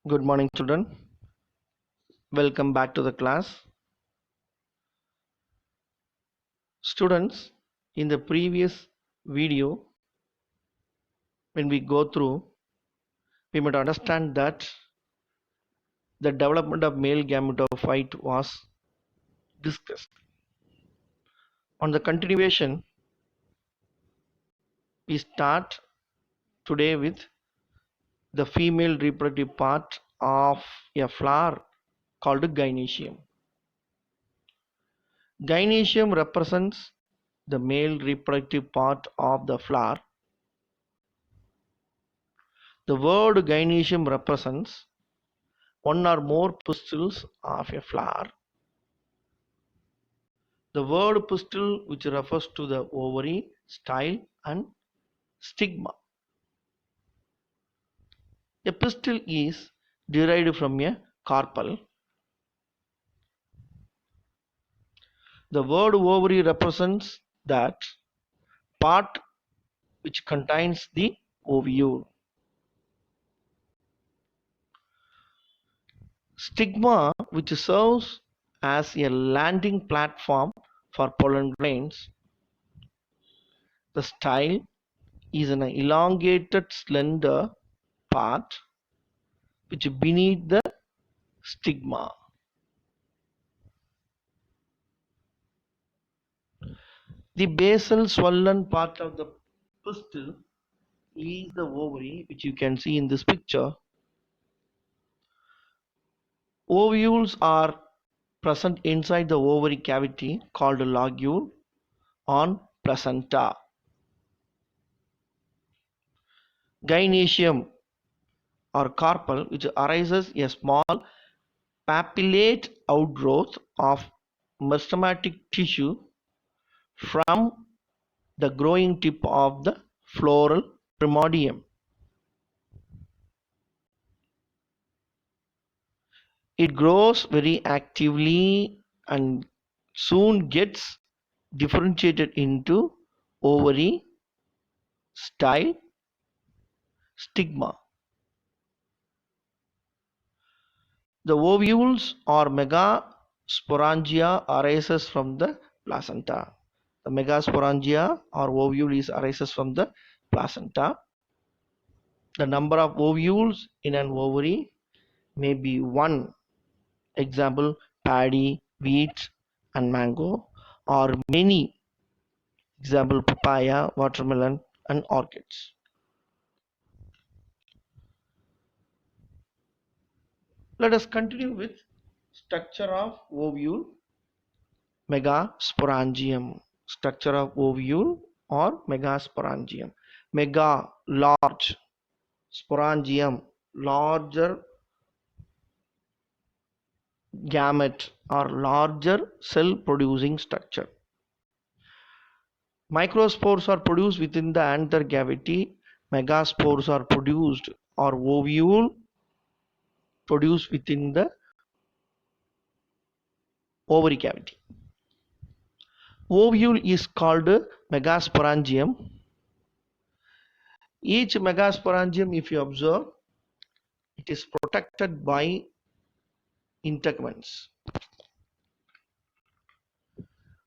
Good morning, children. Welcome back to the class. Students, in the previous video, when we go through, we might understand that the development of male gametophyte was discussed. On the continuation, we start today with the female reproductive part of a flower called gynoecium. Gynoecium represents the male reproductive part of the flower. The word gynoecium represents one or more pistils of a flower. The word pistil, which refers to the ovary, style, and stigma. A pistil is derived from a carpel. The word ovary represents that part which contains the ovule. Stigma, which serves as a landing platform for pollen grains. The style is an elongated, slender part which beneath the stigma. The basal swollen part of the pistil is the ovary, which you can see in this picture. Ovules are present inside the ovary cavity called lobule on placenta. Gynoecium or carpel, which arises a small papillate outgrowth of meristematic tissue from the growing tip of the floral primordium. It grows very actively and soon gets differentiated into ovary, style, stigma. The ovules or megasporangia arises from the placenta. The megasporangia or ovule arises from the placenta. The number of ovules in an ovary may be one. Example, paddy, wheat, and mango, or many. Example, papaya, watermelon, and orchids. Let us continue with structure of ovule, megasporangium. Structure of ovule or megasporangium. Mega, large. Sporangium, larger gamete or larger cell producing structure. Microspores are produced within the anther cavity. Megaspores are produced or ovule produced within the ovary cavity. Ovule is called megasporangium. Each megasporangium, if you observe, it is protected by integuments.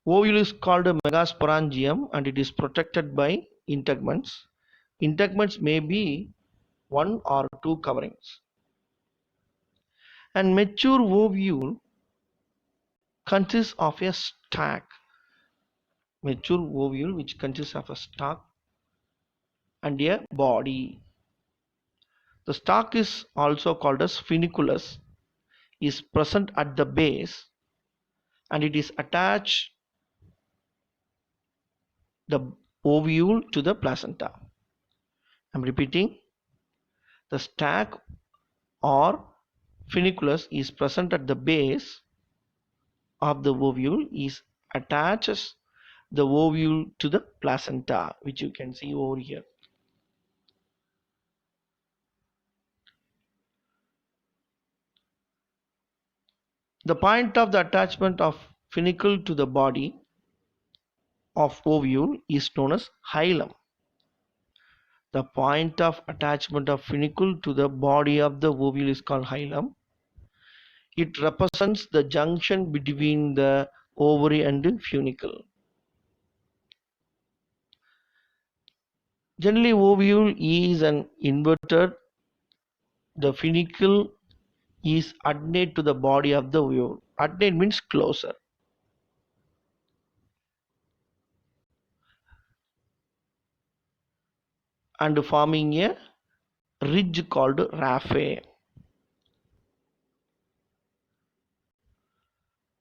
Ovule is called a megasporangium and it is protected by integuments. Integuments may be one or two coverings. And mature ovule consists of a stalk. Mature ovule which consists of a stalk and a body. The stalk is also called as funiculus, is present at the base and it is attached the ovule to the placenta. I'm repeating, the stalk or funiculus is present at the base of the ovule, is attaches the ovule to the placenta, which you can see over here. The point of the attachment of funicle to the body of ovule is known as hilum. The point of attachment of funicle to the body of the ovule is called hilum. It represents the junction between the ovary and the funicle. Generally, ovule is an inverted. The funicle is adnate to the body of the ovule. Adnate means closer. And forming a ridge called raphe.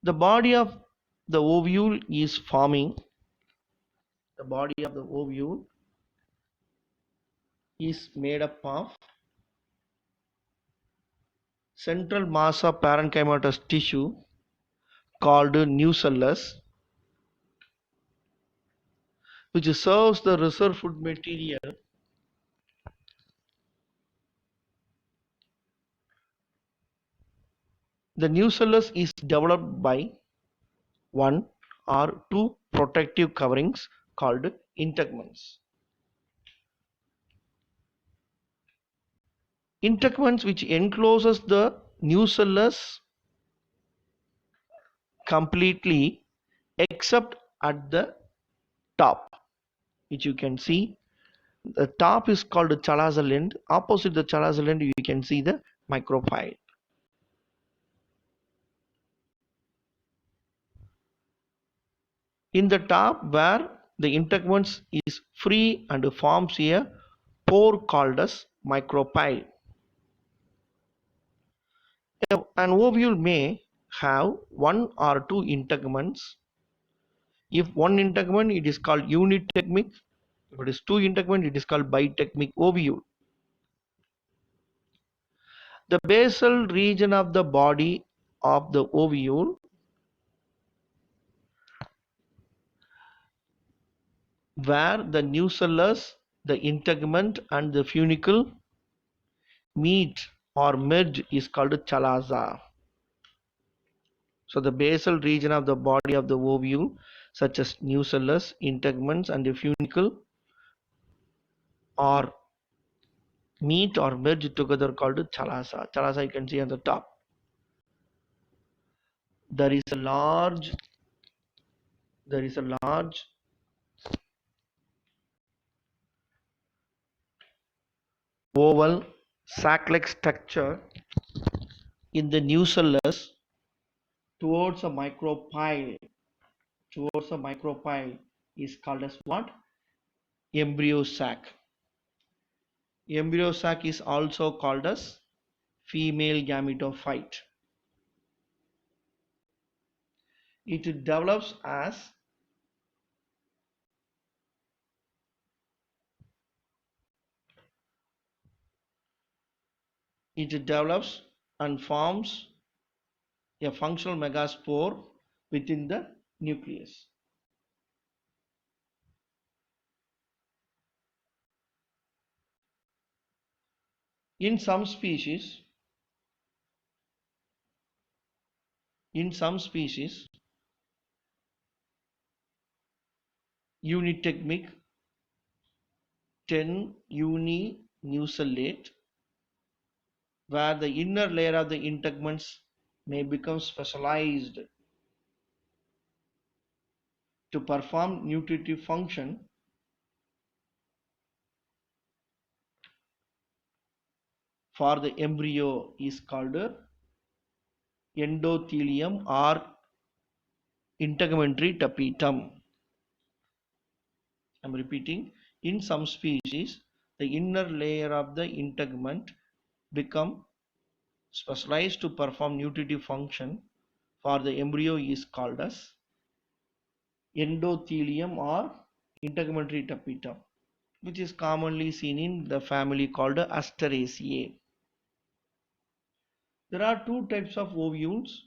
The body of the ovule is forming. The body of the ovule is made up of central mass of parenchymatous tissue called nucellus, which serves the reserve food material The nucellus is developed by one or two protective coverings called integuments. Integuments which encloses the nucellus completely except at the top, which you can see. The top is called the chalazal end. Opposite the chalazal end, you can see the micropyle. In the top, where the integuments is free and forms a pore called as micropyle. An ovule may have one or two integuments. If one integument, it is called unitegmic. If it is two integument, it is called bitegmic ovule. The basal region of the body of the ovule, where the nucellus, the integument and the funicle meet or merge, is called chalaza. So the basal region of the body of the ovule, such as nucellus, integuments and the funicle, are meet or merge together called chalaza. Chalaza you can see on the top. There is a large oval sac-like structure in the nucellus towards a micropyle. Towards a micropyle is called as what? Embryo sac. Embryo sac is also called as female gametophyte. It develops and forms a functional megaspore within the nucleus. In some species, unitegmic 10 uninucellate, where the inner layer of the integuments may become specialized to perform nutritive function, for the embryo is called endothelium or integumentary tapetum. I'm repeating, in some species, the inner layer of the integument become specialized to perform nutritive function, for the embryo is called as endothelium or integumentary tapetum, which is commonly seen in the family called Asteraceae. There are two types of ovules.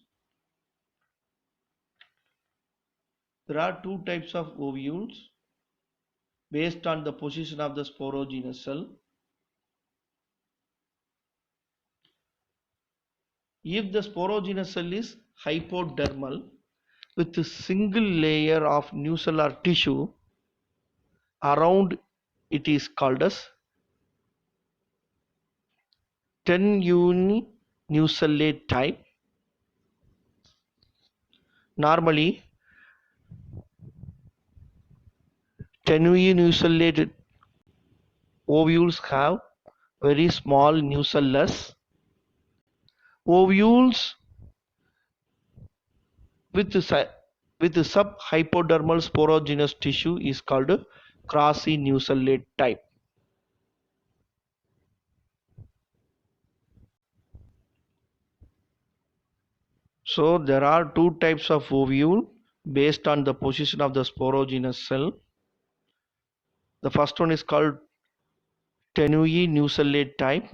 Based on the position of the sporogenous cell. If the sporogenous cell is hypodermal with a single layer of nucellar tissue around, it is called as tenuinucellate type. Normally, tenuinucellate ovules have very small nucellus. Ovules with subhypodermal sporogenous tissue is called quasi-nucellate type. So there are two types of ovule based on the position of the sporogenous cell. The first one is called tenuinucellate type.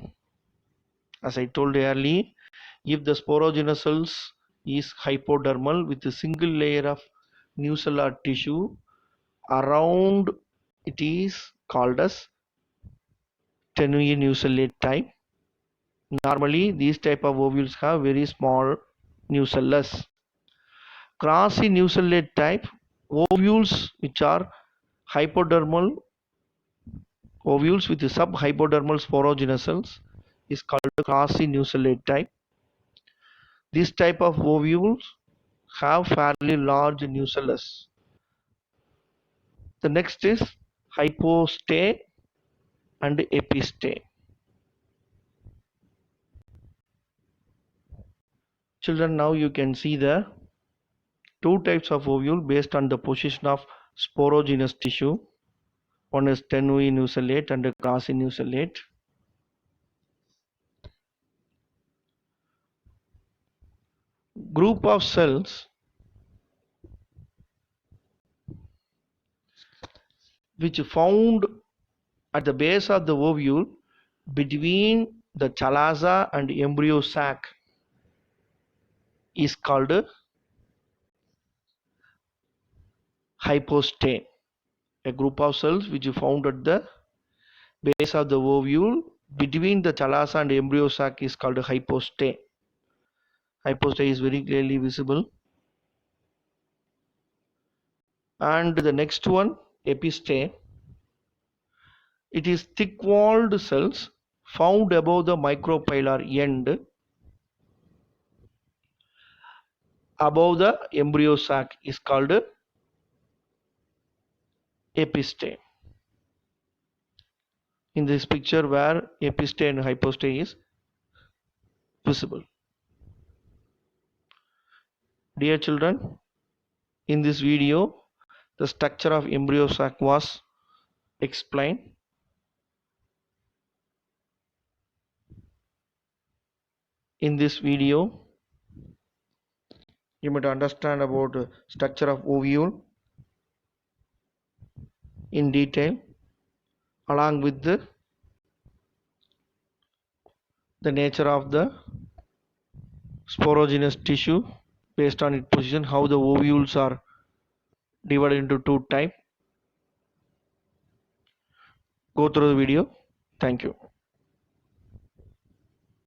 As I told earlier, if the sporogenous cells is hypodermal with a single layer of nucellar tissue around, it is called as tenuinucellate type. Normally, these type of ovules have very small nucellus. Quasi-nucellate type ovules which are hypodermal, ovules with subhypodermal sporogenous cells is called quasi-nucellate type. This type of ovules have fairly large nucellus. The next is hypostay and epistay. Children, now you can see the two types of ovule based on the position of sporogenous tissue. One is tenuinucellate and quasi-nucellate. Group of cells which found at the base of the ovule between the chalaza and embryo sac is called hypostay. A group of cells which you found at the base of the ovule between the chalaza and embryo sac is called hypostay. Hypostay is very clearly visible. And the next one, epistay. It is thick-walled cells found above the micropylar end above the embryo sac is called epistay. In this picture where epistay and hypostay is visible. Dear children, in this video the structure of embryo sac was explained. In this video you might understand about the structure of ovule in detail along with the nature of the sporogenous tissue based on its position, how the ovules are divided into two types. Go through the video. Thank you.